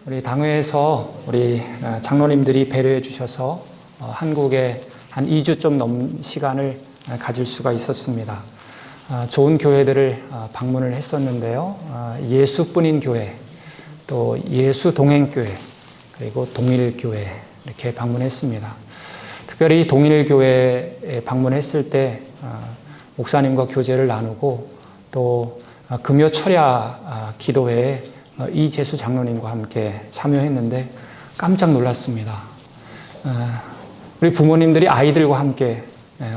우리 당회에서 우리 장로님들이 배려해 주셔서 한국에 한 2주 좀 넘는 시간을 가질 수가 있었습니다. 좋은 교회들을 방문을 했었는데요. 예수뿐인 교회, 또 예수 동행교회, 그리고 동일교회 이렇게 방문했습니다. 특별히 동일교회에 방문했을 때 목사님과 교제를 나누고 또 금요 철야 기도회에 이재수 장로님과 함께 참여했는데 깜짝 놀랐습니다. 우리 부모님들이 아이들과 함께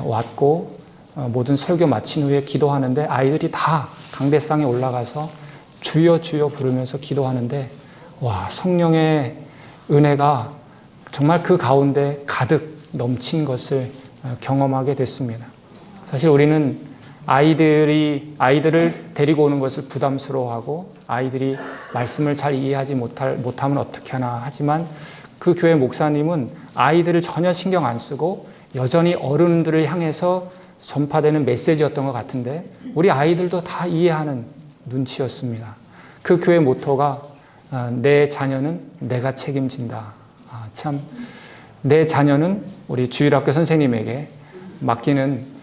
왔고 모든 설교 마친 후에 기도하는데 아이들이 다 강대상에 올라가서 주여 주여 부르면서 기도하는데 와, 성령의 은혜가 정말 그 가운데 가득 넘친 것을 경험하게 됐습니다. 사실 우리는 아이들을 데리고 오는 것을 부담스러워하고 아이들이 말씀을 잘 이해하지 못하면 어떻게 하나 하지만 그 교회 목사님은 아이들을 전혀 신경 안 쓰고 여전히 어른들을 향해서 전파되는 메시지였던 것 같은데 우리 아이들도 다 이해하는 눈치였습니다. 그 교회 모토가 내 자녀는 내가 책임진다. 참, 내 자녀는 우리 주일학교 선생님에게 맡기는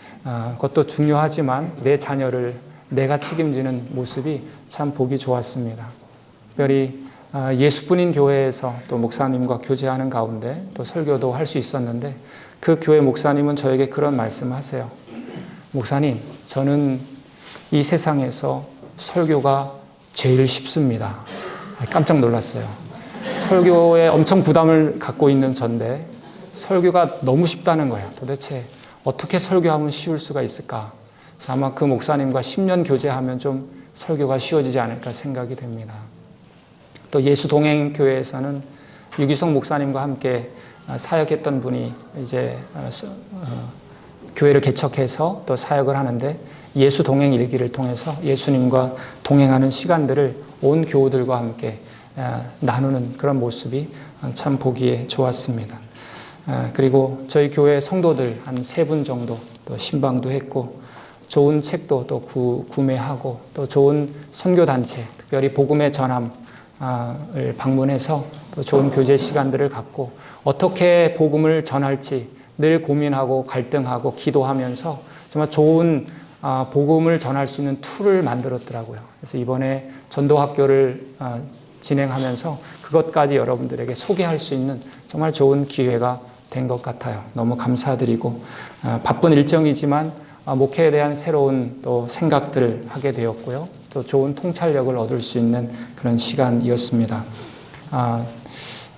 그것도 중요하지만 내 자녀를 내가 책임지는 모습이 참 보기 좋았습니다. 특별히 예수뿐인 교회에서 또 목사님과 교제하는 가운데 또 설교도 할 수 있었는데 그 교회 목사님은 저에게 그런 말씀을 하세요. 목사님, 저는 이 세상에서 설교가 제일 쉽습니다. 깜짝 놀랐어요. 설교에 엄청 부담을 갖고 있는 전데 설교가 너무 쉽다는 거예요. 도대체 어떻게 설교하면 쉬울 수가 있을까? 아마 그 목사님과 10년 교제하면 좀 설교가 쉬워지지 않을까 생각이 됩니다. 또 예수 동행교회에서는 유기성 목사님과 함께 사역했던 분이 이제 교회를 개척해서 또 사역을 하는데 예수 동행 일기를 통해서 예수님과 동행하는 시간들을 온 교우들과 함께 나누는 그런 모습이 참 보기에 좋았습니다. 그리고 저희 교회 성도들 한 3분 정도 또 신방도 했고 좋은 책도 또 구매하고 또 좋은 선교단체, 특별히 복음의 전함을 방문해서 또 좋은 교제 시간들을 갖고 어떻게 복음을 전할지 늘 고민하고 갈등하고 기도하면서 정말 좋은 복음을 전할 수 있는 툴을 만들었더라고요. 그래서 이번에 전도학교를 진행하면서 그것까지 여러분들에게 소개할 수 있는 정말 좋은 기회가 된 것 같아요. 너무 감사드리고 바쁜 일정이지만 목회에 대한 새로운 또 생각들을 하게 되었고요. 또 좋은 통찰력을 얻을 수 있는 그런 시간이었습니다.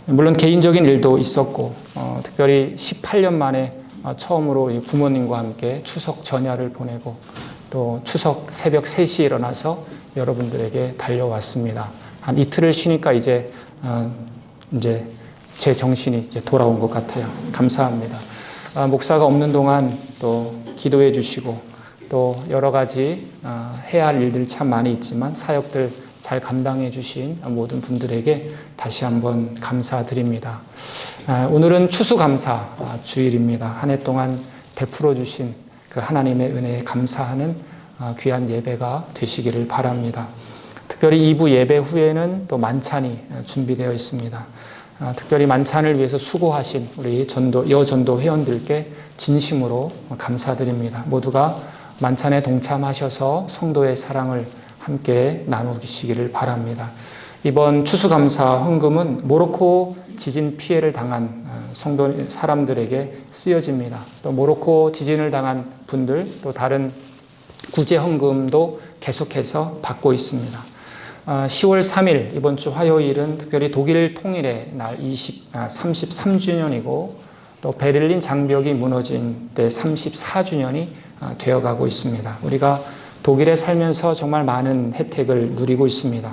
물론 개인적인 일도 있었고 특별히 18년 만에 처음으로 부모님과 함께 추석 전야를 보내고 또 추석 새벽 3시에 일어나서 여러분들에게 달려왔습니다. 한 이틀을 쉬니까 이제 제 정신이 이제 돌아온 것 같아요. 감사합니다. 목사가 없는 동안 또 기도해 주시고 또 여러 가지 해야 할 일들 참 많이 있지만 사역들 잘 감당해 주신 모든 분들에게 다시 한번 감사드립니다. 오늘은 추수감사 주일입니다. 한 해 동안 베풀어 주신 그 하나님의 은혜에 감사하는 귀한 예배가 되시기를 바랍니다. 특별히 2부 예배 후에는 또 만찬이 준비되어 있습니다. 특별히 만찬을 위해서 수고하신 우리 여전도 회원들께 진심으로 감사드립니다. 모두가 만찬에 동참하셔서 성도의 사랑을 함께 나누시기를 바랍니다. 이번 추수감사 헌금은 모로코 지진 피해를 당한 사람들에게 쓰여집니다. 또 모로코 지진을 당한 분들 또 다른 구제 헌금도 계속해서 받고 있습니다. 10월 3일 이번 주 화요일은 특별히 독일 통일의 날 33주년이고 또 베를린 장벽이 무너진 때 34주년이 되어가고 있습니다. 우리가 독일에 살면서 정말 많은 혜택을 누리고 있습니다.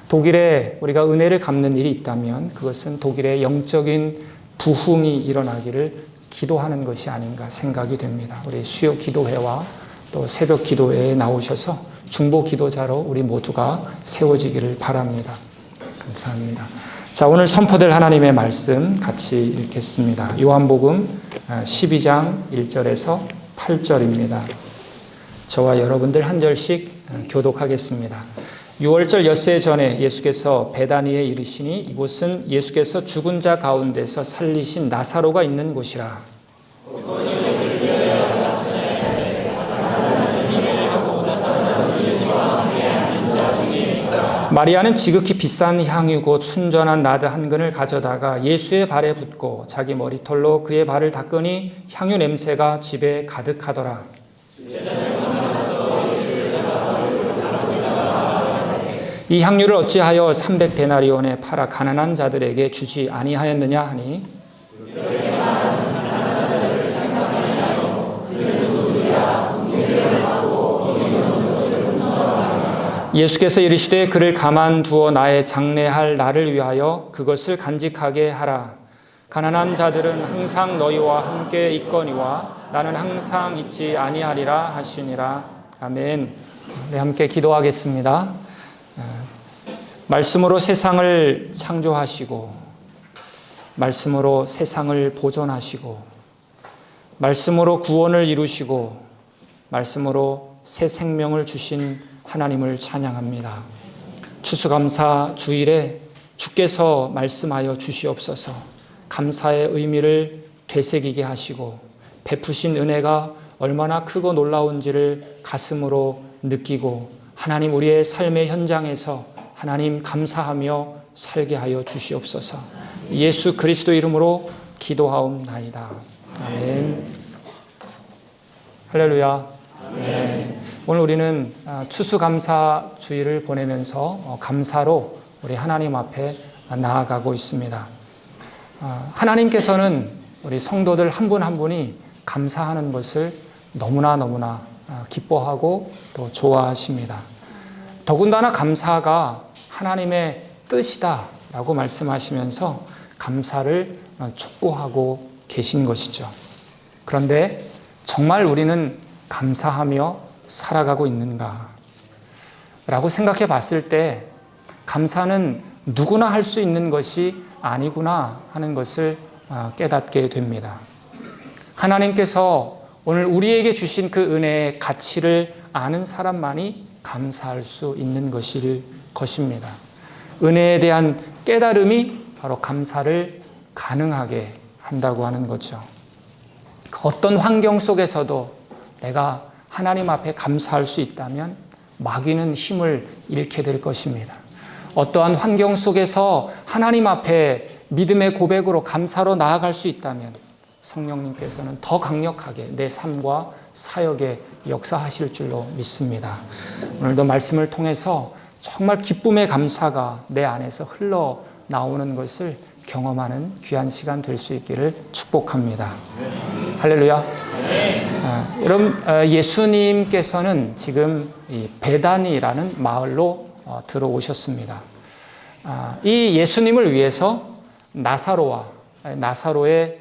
독일에 우리가 은혜를 갚는 일이 있다면 그것은 독일의 영적인 부흥이 일어나기를 기도하는 것이 아닌가 생각이 됩니다. 우리 수요 기도회와 또 새벽 기도회에 나오셔서 중보 기도자로 우리 모두가 세워지기를 바랍니다. 감사합니다. 자, 오늘 선포될 하나님의 말씀 같이 읽겠습니다. 요한복음 12장 1절에서 8절입니다. 저와 여러분들 한 절씩 교독하겠습니다. 유월절 엿새 전에 예수께서 베다니에 이르시니 이곳은 예수께서 죽은 자 가운데서 살리신 나사로가 있는 곳이라. 마리아는 지극히 비싼 향유 곧 순전한 나드 한 근을 가져다가 예수의 발에 붓고 자기 머리털로 그의 발을 닦으니 향유 냄새가 집에 가득하더라. 이 향유를 어찌하여 300데나리온에 팔아 가난한 자들에게 주지 아니하였느냐 하니 예수께서 이르시되 그를 가만두어 나의 장례할 날을 위하여 그것을 간직하게 하라. 가난한 자들은 항상 너희와 함께 있거니와 나는 항상 있지 아니하리라 하시니라. 아멘. 우리 함께 기도하겠습니다. 말씀으로 세상을 창조하시고 말씀으로 세상을 보존하시고 말씀으로 구원을 이루시고 말씀으로 새 생명을 주신 하나님을 찬양합니다. 추수감사 주일에 주께서 말씀하여 주시옵소서. 감사의 의미를 되새기게 하시고 베푸신 은혜가 얼마나 크고 놀라운지를 가슴으로 느끼고 하나님 우리의 삶의 현장에서 하나님 감사하며 살게 하여 주시옵소서. 예수 그리스도 이름으로 기도하옵나이다. 아멘. 할렐루야. 네. 오늘 우리는 추수감사 주일을 보내면서 감사로 우리 하나님 앞에 나아가고 있습니다. 하나님께서는 우리 성도들 한 분 한 분이 감사하는 것을 너무나 기뻐하고 또 좋아하십니다. 더군다나 감사가 하나님의 뜻이다라고 말씀하시면서 감사를 촉구하고 계신 것이죠. 그런데 정말 우리는 감사하며 살아가고 있는가? 라고 생각해 봤을 때 감사는 누구나 할 수 있는 것이 아니구나 하는 것을 깨닫게 됩니다. 하나님께서 오늘 우리에게 주신 그 은혜의 가치를 아는 사람만이 감사할 수 있는 것입니다. 은혜에 대한 깨달음이 바로 감사를 가능하게 한다고 하는 거죠. 어떤 환경 속에서도 내가 하나님 앞에 감사할 수 있다면 마귀는 힘을 잃게 될 것입니다. 어떠한 환경 속에서 하나님 앞에 믿음의 고백으로 감사로 나아갈 수 있다면 성령님께서는 더 강력하게 내 삶과 사역에 역사하실 줄로 믿습니다. 오늘도 말씀을 통해서 정말 기쁨의 감사가 내 안에서 흘러나오는 것을 경험하는 귀한 시간 될 수 있기를 축복합니다. 할렐루야. 여러분, 예수님께서는 지금 이 베다니라는 마을로 들어오셨습니다. 이 예수님을 위해서 나사로의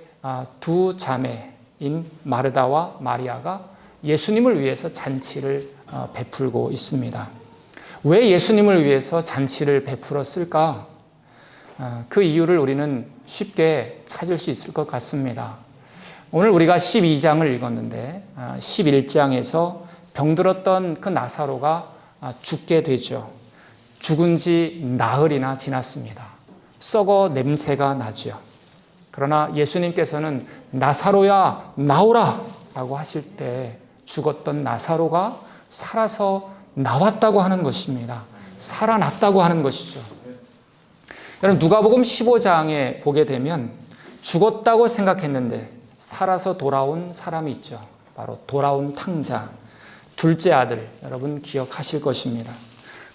두 자매인 마르다와 마리아가 예수님을 위해서 잔치를 베풀고 있습니다. 왜 예수님을 위해서 잔치를 베풀었을까? 그 이유를 우리는 쉽게 찾을 수 있을 것 같습니다. 오늘 우리가 12장을 읽었는데 11장에서 병들었던 그 나사로가 죽게 되죠. 죽은 지 나흘이나 지났습니다. 썩어 냄새가 나죠. 그러나 예수님께서는 나사로야 나오라 라고 하실 때 죽었던 나사로가 살아서 나왔다고 하는 것입니다. 살아났다고 하는 것이죠. 여러분 누가복음 15장에 보게 되면 죽었다고 생각했는데 살아서 돌아온 사람이 있죠. 바로 돌아온 탕자, 둘째 아들, 여러분 기억하실 것입니다.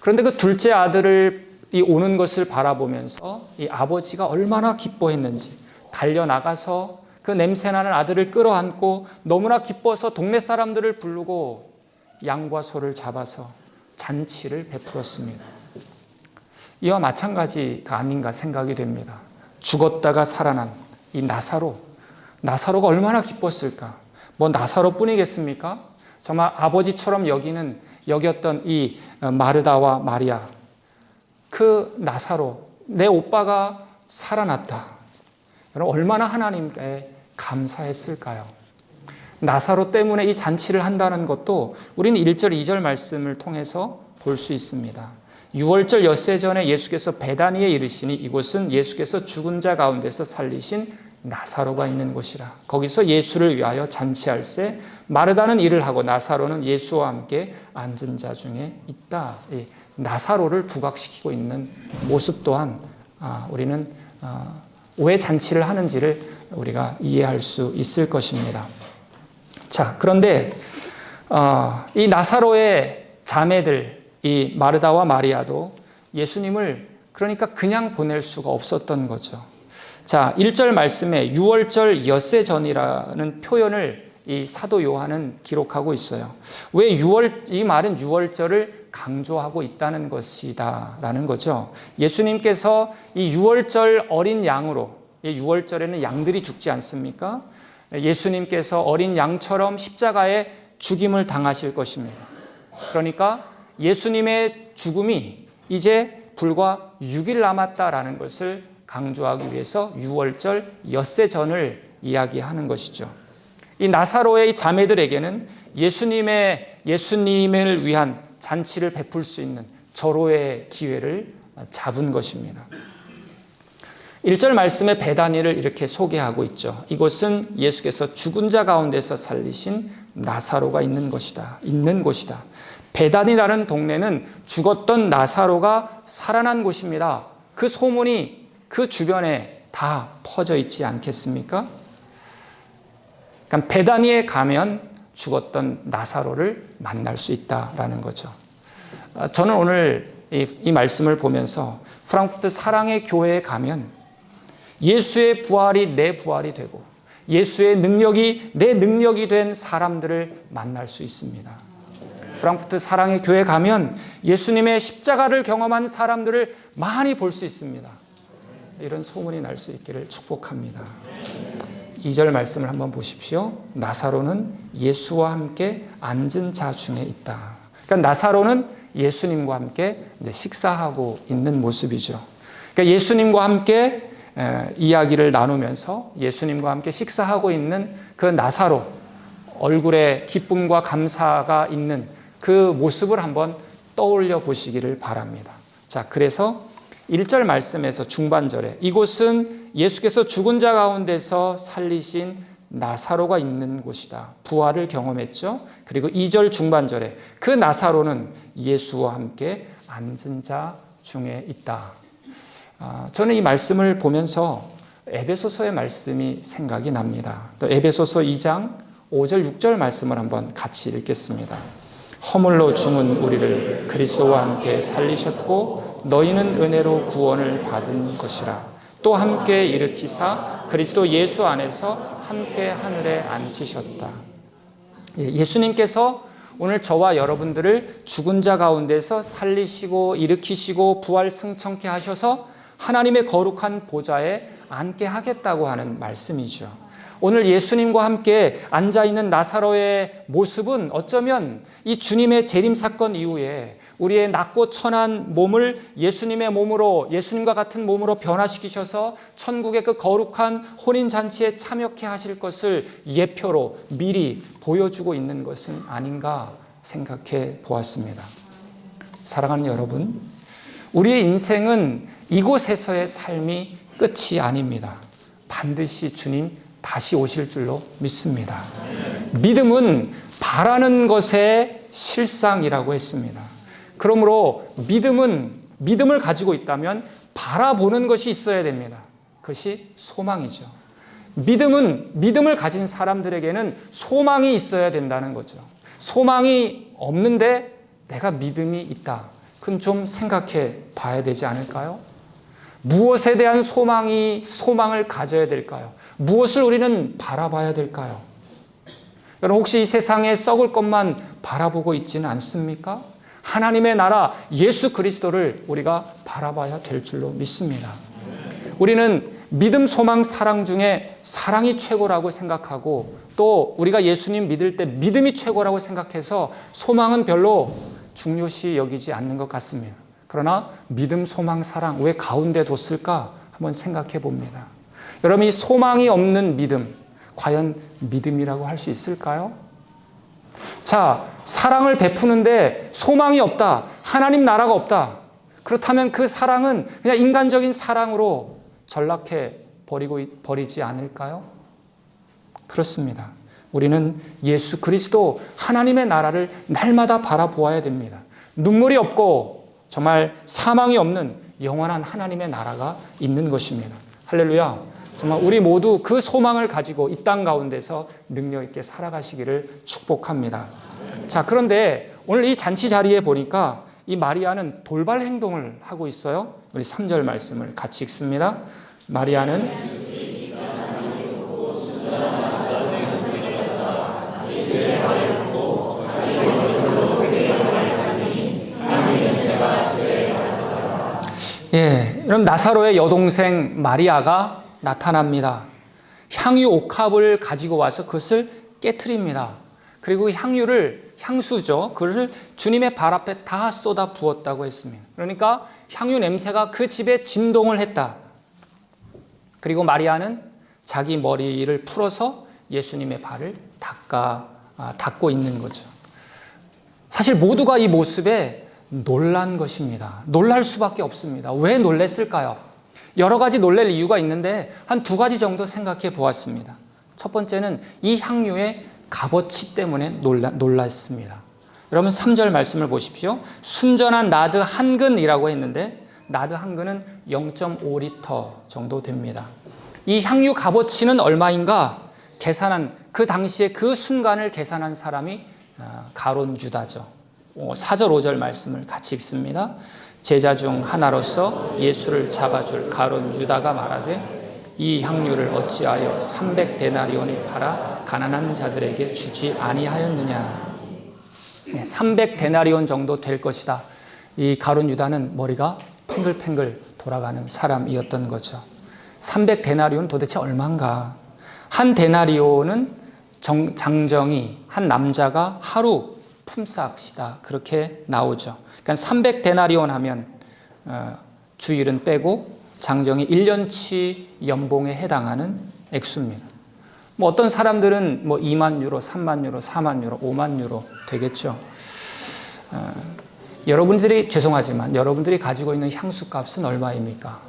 그런데 그 둘째 아들이 오는 것을 바라보면서 이 아버지가 얼마나 기뻐했는지 달려나가서 그 냄새나는 아들을 끌어안고 너무나 기뻐서 동네 사람들을 부르고 양과 소를 잡아서 잔치를 베풀었습니다. 이와 마찬가지가 아닌가 생각이 됩니다. 죽었다가 살아난 이 나사로가 얼마나 기뻤을까? 뭐 나사로뿐이겠습니까? 정말 아버지처럼 여겼던 이 마르다와 마리아, 그 나사로, 내 오빠가 살아났다. 여러분 얼마나 하나님께 감사했을까요? 나사로 때문에 이 잔치를 한다는 것도 우리는 1절, 2절 말씀을 통해서 볼 수 있습니다. 유월절 엿새 전에 예수께서 베다니에 이르시니 이곳은 예수께서 죽은 자 가운데서 살리신 나사로가 있는 곳이라. 거기서 예수를 위하여 잔치할세 마르다는 일을 하고 나사로는 예수와 함께 앉은 자 중에 있다. 나사로를 부각시키고 있는 모습 또한 우리는 왜 잔치를 하는지를 우리가 이해할 수 있을 것입니다. 자, 그런데 이 나사로의 자매들, 이 마르다와 마리아도 예수님을 그러니까 그냥 보낼 수가 없었던 거죠. 자, 1절 말씀에 유월절 엿새 전이라는 표현을 이 사도 요한은 기록하고 있어요. 왜 이 말은 유월절을 강조하고 있다는 것이다라는 거죠. 예수님께서 이 유월절 어린 양으로, 유월절에는 양들이 죽지 않습니까? 예수님께서 어린 양처럼 십자가에 죽임을 당하실 것입니다. 그러니까 예수님의 죽음이 이제 불과 6일 남았다라는 것을 강조하기 위해서 유월절 엿새 전을 이야기하는 것이죠. 이 나사로의 자매들에게는 예수님을 위한 잔치를 베풀 수 있는 절호의 기회를 잡은 것입니다. 1절 말씀에 베다니를 이렇게 소개하고 있죠. 이곳은 예수께서 죽은 자 가운데서 살리신 나사로가 있는 곳이다. 베다니라는 동네는 죽었던 나사로가 살아난 곳입니다. 그 소문이 그 주변에 다 퍼져 있지 않겠습니까? 그러니까 베다니에 가면 죽었던 나사로를 만날 수 있다라는 거죠. 저는 오늘 이 말씀을 보면서 프랑크푸르트 사랑의 교회에 가면 예수의 부활이 내 부활이 되고 예수의 능력이 내 능력이 된 사람들을 만날 수 있습니다. 프랑크푸르트 사랑의 교회에 가면 예수님의 십자가를 경험한 사람들을 많이 볼 수 있습니다. 이런 소문이 날 수 있기를 축복합니다. 2절 말씀을 한번 보십시오. 나사로는 예수와 함께 앉은 자 중에 있다. 그러니까 나사로는 예수님과 함께 식사하고 있는 모습이죠. 그러니까 예수님과 함께 이야기를 나누면서 예수님과 함께 식사하고 있는 그 나사로, 얼굴에 기쁨과 감사가 있는 그 모습을 한번 떠올려 보시기를 바랍니다. 자, 그래서 1절 말씀에서 중반절에 이곳은 예수께서 죽은 자 가운데서 살리신 나사로가 있는 곳이다. 부활을 경험했죠. 그리고 2절 중반절에 그 나사로는 예수와 함께 앉은 자 중에 있다. 저는 이 말씀을 보면서 에베소서의 말씀이 생각이 납니다. 또 에베소서 2장 5절 6절 말씀을 한번 같이 읽겠습니다. 허물로 죽은 우리를 그리스도와 함께 살리셨고 너희는 은혜로 구원을 받은 것이라. 또 함께 일으키사 그리스도 예수 안에서 함께 하늘에 앉히셨다. 예수님께서 오늘 저와 여러분들을 죽은 자 가운데서 살리시고 일으키시고 부활 승천케 하셔서 하나님의 거룩한 보좌에 앉게 하겠다고 하는 말씀이죠. 오늘 예수님과 함께 앉아있는 나사로의 모습은 어쩌면 이 주님의 재림 사건 이후에 우리의 낮고 천한 몸을 예수님의 몸으로, 예수님과 같은 몸으로 변화시키셔서 천국의 그 거룩한 혼인잔치에 참여케 하실 것을 예표로 미리 보여주고 있는 것은 아닌가 생각해 보았습니다. 사랑하는 여러분, 우리의 인생은 이곳에서의 삶이 끝이 아닙니다. 반드시 주님 다시 오실 줄로 믿습니다. 믿음은 바라는 것의 실상이라고 했습니다. 그러므로 믿음을 가지고 있다면 바라보는 것이 있어야 됩니다. 그것이 소망이죠. 믿음을 가진 사람들에게는 소망이 있어야 된다는 거죠. 소망이 없는데 내가 믿음이 있다. 그건 좀 생각해 봐야 되지 않을까요? 무엇에 대한 소망을 가져야 될까요? 무엇을 우리는 바라봐야 될까요? 여러분 혹시 이 세상에 썩을 것만 바라보고 있지는 않습니까? 하나님의 나라 예수 그리스도를 우리가 바라봐야 될 줄로 믿습니다. 우리는 믿음, 소망, 사랑 중에 사랑이 최고라고 생각하고 또 우리가 예수님 믿을 때 믿음이 최고라고 생각해서 소망은 별로 중요시 여기지 않는 것 같습니다. 그러나 믿음, 소망, 사랑 왜 가운데 뒀을까 한번 생각해 봅니다. 여러분 이 소망이 없는 믿음 과연 믿음이라고 할 수 있을까요? 자, 사랑을 베푸는데 소망이 없다. 하나님 나라가 없다. 그렇다면 그 사랑은 그냥 인간적인 사랑으로 전락해 버리지 않을까요? 그렇습니다. 우리는 예수 그리스도 하나님의 나라를 날마다 바라보아야 됩니다. 눈물이 없고 정말 사망이 없는 영원한 하나님의 나라가 있는 것입니다. 할렐루야. 정말 우리 모두 그 소망을 가지고 이 땅 가운데서 능력 있게 살아가시기를 축복합니다. 자, 그런데 오늘 이 잔치 자리에 보니까 이 마리아는 돌발 행동을 하고 있어요. 우리 3절 말씀을 같이 읽습니다. 마리아는 그럼 나사로의 여동생 마리아가 나타납니다. 향유 옥합을 가지고 와서 그것을 깨트립니다. 그리고 향수죠. 그것을 주님의 발 앞에 다 쏟아 부었다고 했습니다. 그러니까 향유 냄새가 그 집에 진동을 했다. 그리고 마리아는 자기 머리를 풀어서 예수님의 발을 닦고 있는 거죠. 사실 모두가 이 모습에 놀란 것입니다. 놀랄 수밖에 없습니다. 왜 놀랐을까요? 여러 가지 놀랄 이유가 있는데 한 2가지 정도 생각해 보았습니다. 첫 번째는 이 향유의 값어치 때문에 놀랐습니다. 여러분 3절 말씀을 보십시오. 순전한 나드 한 근이라고 했는데 나드 한 근은 0.5리터 정도 됩니다. 이 향유 값어치는 얼마인가 계산한 그 당시에 그 순간을 계산한 사람이 가론 유다죠. 4절 5절 말씀을 같이 읽습니다. 제자 중 하나로서 예수를 잡아줄 가론 유다가 말하되 이 향유를 어찌하여 300데나리온에 팔아 가난한 자들에게 주지 아니하였느냐. 300데나리온 정도 될 것이다. 이 가론 유다는 머리가 팽글팽글 돌아가는 사람이었던 거죠. 300데나리온 도대체 얼마인가? 한 데나리온은 장정이 한 남자가 하루 품삯이다. 그렇게 나오죠. 그러니까 300데나리온 하면 주일은 빼고 장정이 1년치 연봉에 해당하는 액수입니다. 뭐 어떤 사람들은 2만 유로, 3만 유로, 4만 유로, 5만 유로 되겠죠. 죄송하지만 여러분들이 가지고 있는 향수 값은 얼마입니까?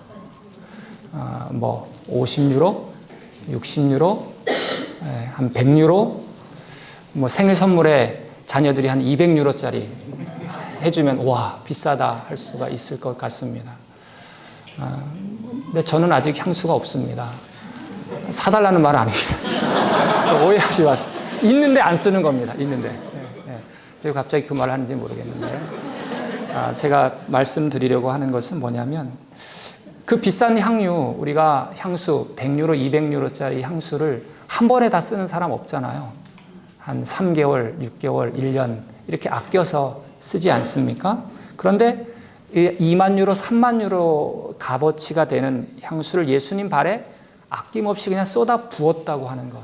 50유로, 60유로, 한 100유로, 생일 선물에 자녀들이 한 200유로짜리 해주면 와 비싸다 할 수가 있을 것 같습니다. 근데 저는 아직 향수가 없습니다. 사달라는 말 아닙니다. 오해하지 마세요. 있는데 안 쓰는 겁니다. 있는데. 제가 갑자기 그 말을 하는지 모르겠는데 제가 말씀드리려고 하는 것은 뭐냐면 그 비싼 향유, 우리가 향수 100유로, 200유로짜리 향수를 한 번에 다 쓰는 사람 없잖아요. 한 3개월, 6개월, 1년 이렇게 아껴서 쓰지 않습니까? 그런데 2만 유로, 3만 유로 값어치가 되는 향수를 예수님 발에 아낌없이 그냥 쏟아 부었다고 하는 것.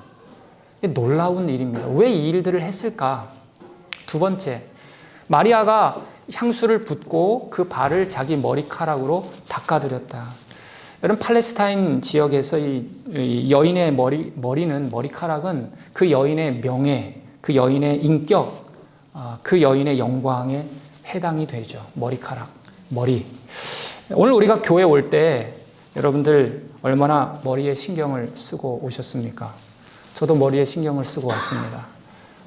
놀라운 일입니다. 왜 이 일들을 했을까? 2번째, 마리아가 향수를 붓고 그 발을 자기 머리카락으로 닦아드렸다. 여러분 팔레스타인 지역에서 이 여인의 머리카락은 그 여인의 명예, 그 여인의 인격, 그 여인의 영광에 해당이 되죠. 머리. 오늘 우리가 교회 올 때 여러분들 얼마나 머리에 신경을 쓰고 오셨습니까? 저도 머리에 신경을 쓰고 왔습니다.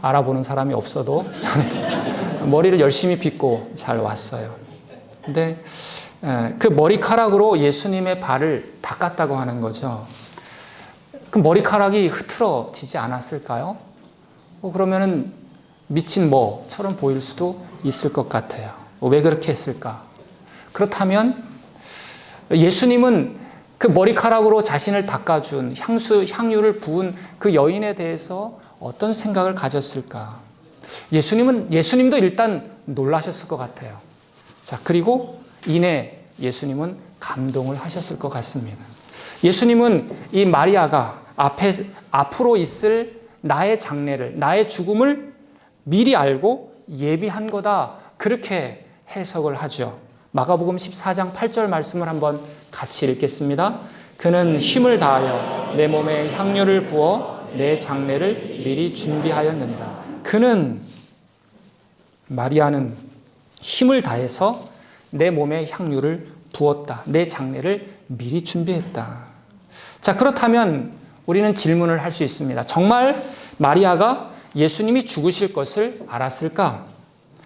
알아보는 사람이 없어도 저는 머리를 열심히 빗고 잘 왔어요. 근데 그 머리카락으로 예수님의 발을 닦았다고 하는 거죠. 그 머리카락이 흐트러지지 않았을까요? 그러면은 미친 뭐처럼 보일 수도 있을 것 같아요. 왜 그렇게 했을까? 그렇다면 예수님은 그 머리카락으로 자신을 닦아준 향유를 부은 그 여인에 대해서 어떤 생각을 가졌을까? 예수님도 일단 놀라셨을 것 같아요. 자, 그리고 이내 예수님은 감동을 하셨을 것 같습니다. 예수님은 이 마리아가 앞으로 있을 나의 장례를, 나의 죽음을 미리 알고 예비한 거다. 그렇게 해석을 하죠. 마가복음 14장 8절 말씀을 한번 같이 읽겠습니다. 그는 힘을 다하여 내 몸에 향유를 부어 내 장례를 미리 준비하였느니라. 마리아는 힘을 다해서 내 몸에 향유를 부었다. 내 장례를 미리 준비했다. 자, 그렇다면 우리는 질문을 할 수 있습니다. 정말 마리아가 예수님이 죽으실 것을 알았을까?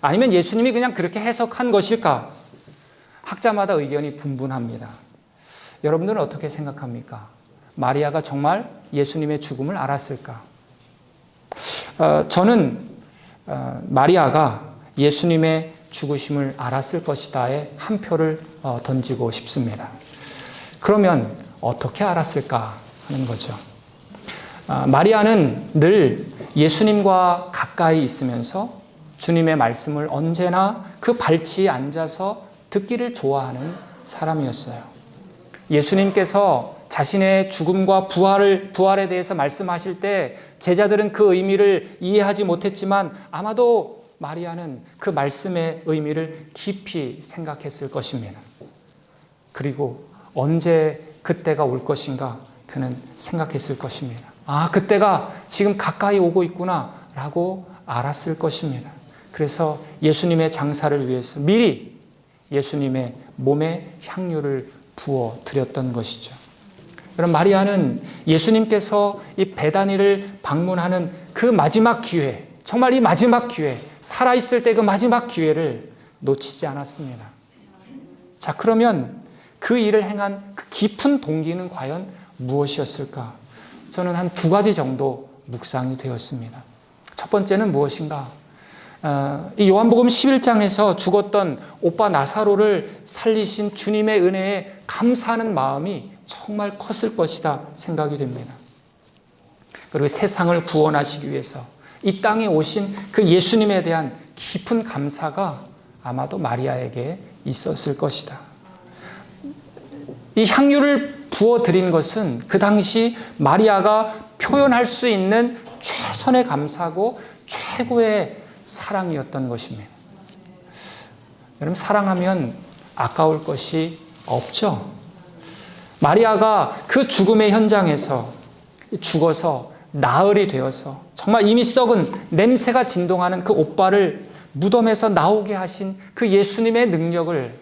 아니면 예수님이 그냥 그렇게 해석한 것일까? 학자마다 의견이 분분합니다. 여러분들은 어떻게 생각합니까? 마리아가 정말 예수님의 죽음을 알았을까? 저는 마리아가 예수님의 죽으심을 알았을 것이다에 한 표를 던지고 싶습니다. 그러면 어떻게 알았을까 하는 거죠. 마리아는 늘 예수님과 가까이 있으면서 주님의 말씀을 언제나 그 발치에 앉아서 듣기를 좋아하는 사람이었어요. 예수님께서 자신의 죽음과 부활에 대해서 말씀하실 때 제자들은 그 의미를 이해하지 못했지만 아마도 마리아는 그 말씀의 의미를 깊이 생각했을 것입니다. 그리고 언제 그때가 올 것인가 그는 생각했을 것입니다. 아, 그때가 지금 가까이 오고 있구나 라고 알았을 것입니다. 그래서 예수님의 장사를 위해서 미리 예수님의 몸에 향유를 부어 드렸던 것이죠. 여러분, 마리아는 예수님께서 이 베다니를 방문하는 그 마지막 기회, 정말 이 마지막 기회, 살아있을 때 그 마지막 기회를 놓치지 않았습니다. 자, 그러면 그 일을 행한 그 깊은 동기는 과연 무엇이었을까? 저는 한 두 가지 정도 묵상이 되었습니다. 첫 번째는 무엇인가? 이 요한복음 11장에서 죽었던 오빠 나사로를 살리신 주님의 은혜에 감사하는 마음이 정말 컸을 것이다 생각이 됩니다. 그리고 세상을 구원하시기 위해서 이 땅에 오신 그 예수님에 대한 깊은 감사가 아마도 마리아에게 있었을 것이다. 이 향유를 부어드린 것은 그 당시 마리아가 표현할 수 있는 최선의 감사고 최고의 사랑이었던 것입니다. 여러분, 사랑하면 아까울 것이 없죠. 마리아가 그 죽음의 현장에서 죽어서 나흘이 되어서 정말 이미 썩은 냄새가 진동하는 그 오빠를 무덤에서 나오게 하신 그 예수님의 능력을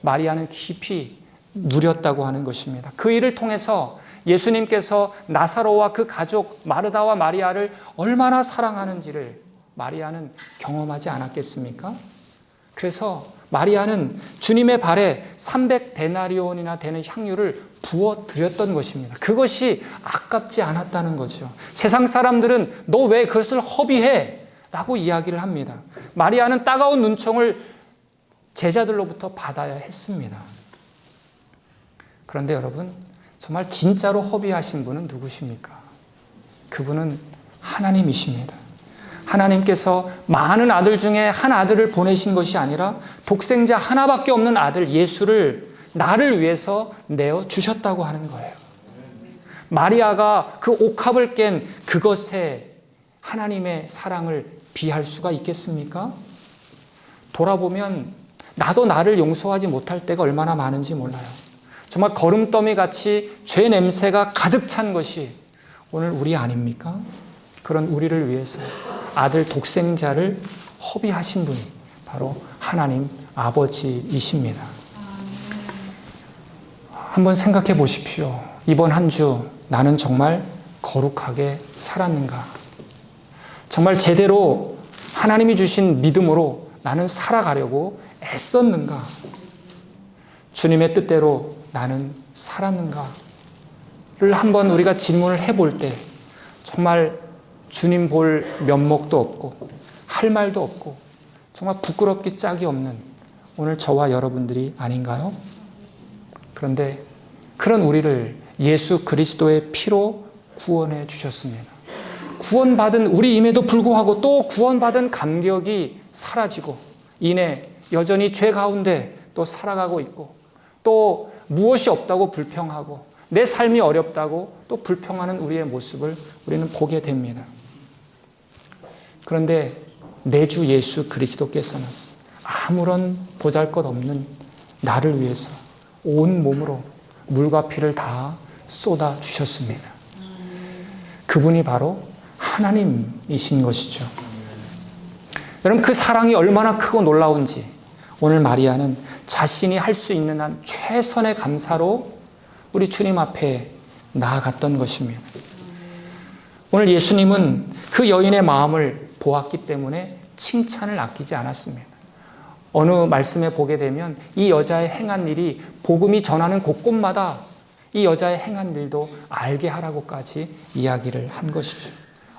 마리아는 깊이 누렸다고 하는 것입니다. 그 일을 통해서 예수님께서 나사로와 그 가족 마르다와 마리아를 얼마나 사랑하는지를 마리아는 경험하지 않았겠습니까? 그래서 마리아는 주님의 발에 300데나리온이나 되는 향유를 부어 드렸던 것입니다. 그것이 아깝지 않았다는 거죠. 세상 사람들은 너 왜 그것을 허비해? 라고 이야기를 합니다. 마리아는 따가운 눈총을 제자들로부터 받아야 했습니다. 그런데 여러분, 정말 진짜로 허비하신 분은 누구십니까? 그분은 하나님이십니다. 하나님께서 많은 아들 중에 한 아들을 보내신 것이 아니라 독생자 하나밖에 없는 아들 예수를 나를 위해서 내어 주셨다고 하는 거예요. 마리아가 그 옥합을 깬 그것에 하나님의 사랑을 비할 수가 있겠습니까? 돌아보면 나도 나를 용서하지 못할 때가 얼마나 많은지 몰라요. 정말 거름더미 같이 죄 냄새가 가득 찬 것이 오늘 우리 아닙니까? 그런 우리를 위해서 아들 독생자를 허비하신 분이 바로 하나님 아버지이십니다. 한번 생각해 보십시오. 이번 한 주 나는 정말 거룩하게 살았는가? 정말 제대로 하나님이 주신 믿음으로 나는 살아가려고 애썼는가? 주님의 뜻대로 나는 살았는가를 한번 우리가 질문을 해볼 때 정말 주님 볼 면목도 없고 할 말도 없고 정말 부끄럽기 짝이 없는 오늘 저와 여러분들이 아닌가요? 그런데 그런 우리를 예수 그리스도의 피로 구원해 주셨습니다. 구원받은 우리임에도 불구하고 또 구원받은 감격이 사라지고 이내 여전히 죄 가운데 또 살아가고 있고 또 무엇이 없다고 불평하고 내 삶이 어렵다고 또 불평하는 우리의 모습을 우리는 보게 됩니다. 그런데 내 주 예수 그리스도께서는 아무런 보잘것없는 나를 위해서 온 몸으로 물과 피를 다 쏟아 주셨습니다. 그분이 바로 하나님이신 것이죠. 여러분, 그 사랑이 얼마나 크고 놀라운지 오늘 마리아는 자신이 할 수 있는 한 최선의 감사로 우리 주님 앞에 나아갔던 것입니다. 오늘 예수님은 그 여인의 마음을 보았기 때문에 칭찬을 아끼지 않았습니다. 어느 말씀에 보게 되면 이 여자의 행한 일이 복음이 전하는 곳곳마다 이 여자의 행한 일도 알게 하라고까지 이야기를 한 것이죠.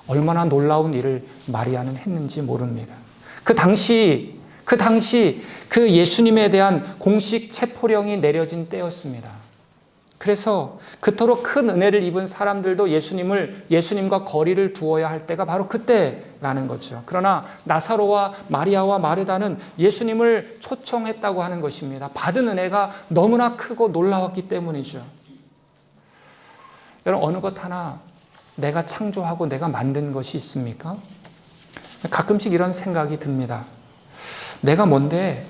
얼마나 놀라운 일을 마리아는 했는지 모릅니다. 그 당시 그 예수님에 대한 공식 체포령이 내려진 때였습니다. 그래서 그토록 큰 은혜를 입은 사람들도 예수님과 거리를 두어야 할 때가 바로 그때라는 거죠. 그러나 나사로와 마리아와 마르다는 예수님을 초청했다고 하는 것입니다. 받은 은혜가 너무나 크고 놀라웠기 때문이죠. 여러분, 어느 것 하나 내가 창조하고 내가 만든 것이 있습니까? 가끔씩 이런 생각이 듭니다. 내가 뭔데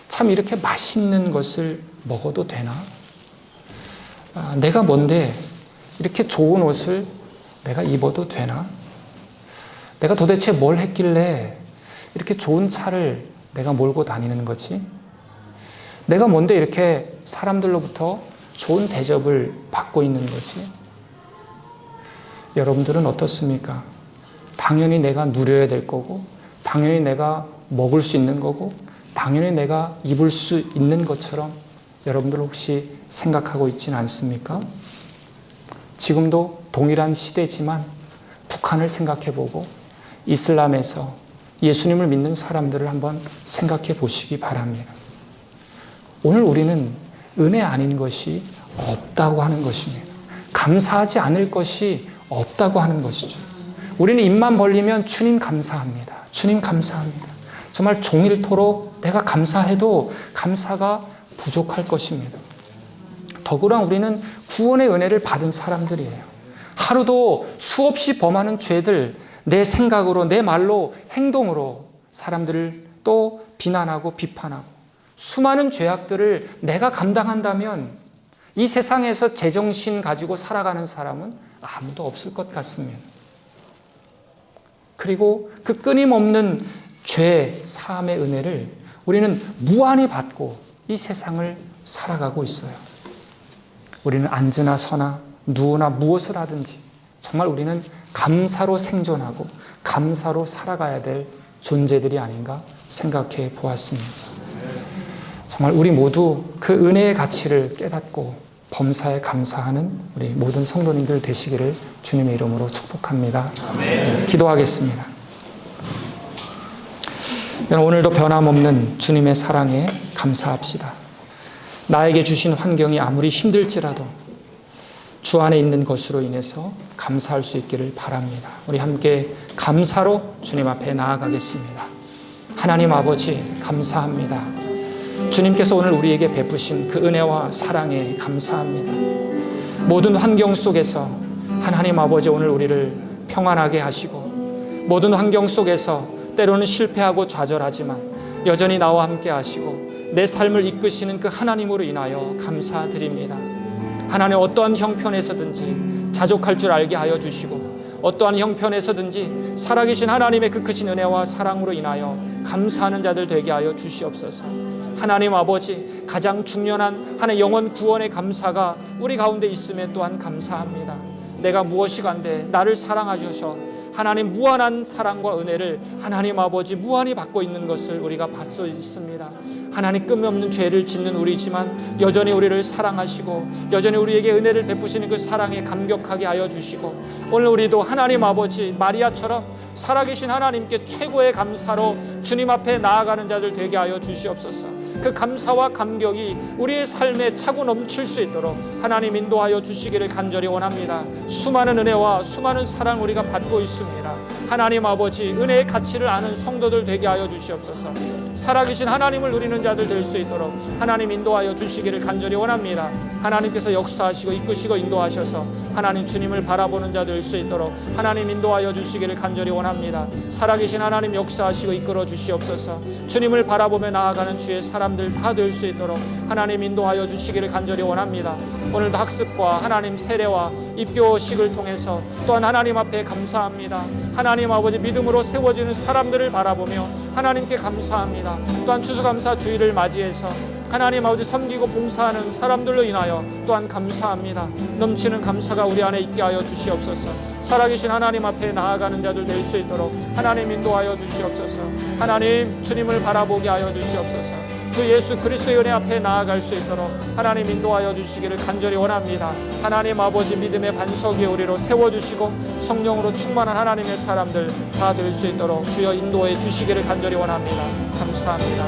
참 이렇게 맛있는 것을 먹어도 되나? 내가 뭔데 이렇게 좋은 옷을 내가 입어도 되나? 내가 도대체 뭘 했길래 이렇게 좋은 차를 내가 몰고 다니는 거지? 내가 뭔데 이렇게 사람들로부터 좋은 대접을 받고 있는 거지? 여러분들은 어떻습니까? 당연히 내가 누려야 될 거고, 당연히 내가 먹을 수 있는 거고, 당연히 내가 입을 수 있는 것처럼 여러분들 혹시 생각하고 있지는 않습니까? 지금도 동일한 시대지만 북한을 생각해보고 이슬람에서 예수님을 믿는 사람들을 한번 생각해 보시기 바랍니다. 오늘 우리는 은혜 아닌 것이 없다고 하는 것입니다. 감사하지 않을 것이 없다고 하는 것이죠. 우리는 입만 벌리면 주님 감사합니다. 주님 감사합니다. 정말 종일토록 내가 감사해도 감사가 부족할 것입니다. 더구나 우리는 구원의 은혜를 받은 사람들이에요. 하루도 수없이 범하는 죄들, 내 생각으로, 내 말로, 행동으로 사람들을 또 비난하고 비판하고 수많은 죄악들을 내가 감당한다면 이 세상에서 제정신 가지고 살아가는 사람은 아무도 없을 것 같습니다. 그리고 그 끊임없는 죄 사함의 은혜를 우리는 무한히 받고 이 세상을 살아가고 있어요. 우리는 앉으나 서나 누우나 무엇을 하든지 정말 우리는 감사로 생존하고 감사로 살아가야 될 존재들이 아닌가 생각해 보았습니다. 정말 우리 모두 그 은혜의 가치를 깨닫고 범사에 감사하는 우리 모든 성도님들 되시기를 주님의 이름으로 축복합니다. 네, 기도하겠습니다. 오늘도 변함없는 주님의 사랑에 감사합시다. 나에게 주신 환경이 아무리 힘들지라도 주 안에 있는 것으로 인해서 감사할 수 있기를 바랍니다. 우리 함께 감사로 주님 앞에 나아가겠습니다. 하나님 아버지 감사합니다. 주님께서 오늘 우리에게 베푸신 그 은혜와 사랑에 감사합니다. 모든 환경 속에서 하나님 아버지 오늘 우리를 평안하게 하시고 모든 환경 속에서 때로는 실패하고 좌절하지만 여전히 나와 함께 하시고 내 삶을 이끄시는 그 하나님으로 인하여 감사드립니다. 하나님 어떠한 형편에서든지 자족할 줄 알게 하여 주시고 어떠한 형편에서든지 살아계신 하나님의 그 크신 은혜와 사랑으로 인하여 감사하는 자들 되게 하여 주시옵소서. 하나님 아버지 가장 중요한 하나의 영혼 구원의 감사가 우리 가운데 있음에 또한 감사합니다. 내가 무엇이 간데 나를 사랑하셔서 하나님 무한한 사랑과 은혜를 하나님 아버지 무한히 받고 있는 것을 우리가 봤 수 있습니다. 하나님 끝없는 죄를 짓는 우리지만 여전히 우리를 사랑하시고 여전히 우리에게 은혜를 베푸시는 그 사랑에 감격하게 하여 주시고 오늘 우리도 하나님 아버지 마리아처럼 살아계신 하나님께 최고의 감사로 주님 앞에 나아가는 자들 되게 하여 주시옵소서. 그 감사와 감격이 우리의 삶에 차고 넘칠 수 있도록 하나님 인도하여 주시기를 간절히 원합니다. 수많은 은혜와 수많은 사랑 우리가 받고 있습니다. 하나님 아버지 은혜의 가치를 아는 성도들 되게 하여 주시옵소서. 살아계신 하나님을 누리는 자들 될 수 있도록 하나님 인도하여 주시기를 간절히 원합니다. 하나님께서 역사하시고 이끄시고 인도하셔서 하나님 주님을 바라보는 자 될 수 있도록 하나님 인도하여 주시기를 간절히 원합니다. 살아계신 하나님 역사하시고 이끌어 주시옵소서. 주님을 바라보며 나아가는 주의 사람들 다 될 수 있도록 하나님 인도하여 주시기를 간절히 원합니다. 오늘도 학습과 하나님 세례와 입교식을 통해서 또한 하나님 앞에 감사합니다. 하나님 아버지 믿음으로 세워지는 사람들을 바라보며 하나님께 감사합니다. 또한 추수감사 주일을 맞이해서 하나님 아버지 섬기고 봉사하는 사람들로 인하여 또한 감사합니다. 넘치는 감사가 우리 안에 있게 하여 주시옵소서. 살아계신 하나님 앞에 나아가는 자들 될 수 있도록 하나님 인도하여 주시옵소서. 하나님 주님을 바라보게 하여 주시옵소서. 주 예수 그리스도의 은혜 앞에 나아갈 수 있도록 하나님 인도하여 주시기를 간절히 원합니다. 하나님 아버지 믿음의 반석 위에 우리로 세워주시고 성령으로 충만한 하나님의 사람들 다 될 수 있도록 주여 인도해 주시기를 간절히 원합니다. 감사합니다.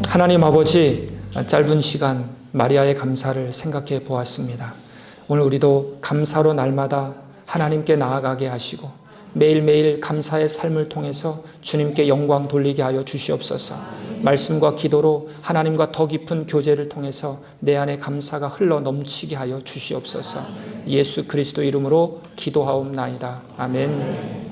하나님 아버지, 짧은 시간 마리아의 감사를 생각해 보았습니다. 오늘 우리도 감사로 날마다 하나님께 나아가게 하시고 매일매일 감사의 삶을 통해서 주님께 영광 돌리게 하여 주시옵소서. 말씀과 기도로 하나님과 더 깊은 교제를 통해서 내 안에 감사가 흘러 넘치게 하여 주시옵소서. 예수 그리스도 이름으로 기도하옵나이다. 아멘.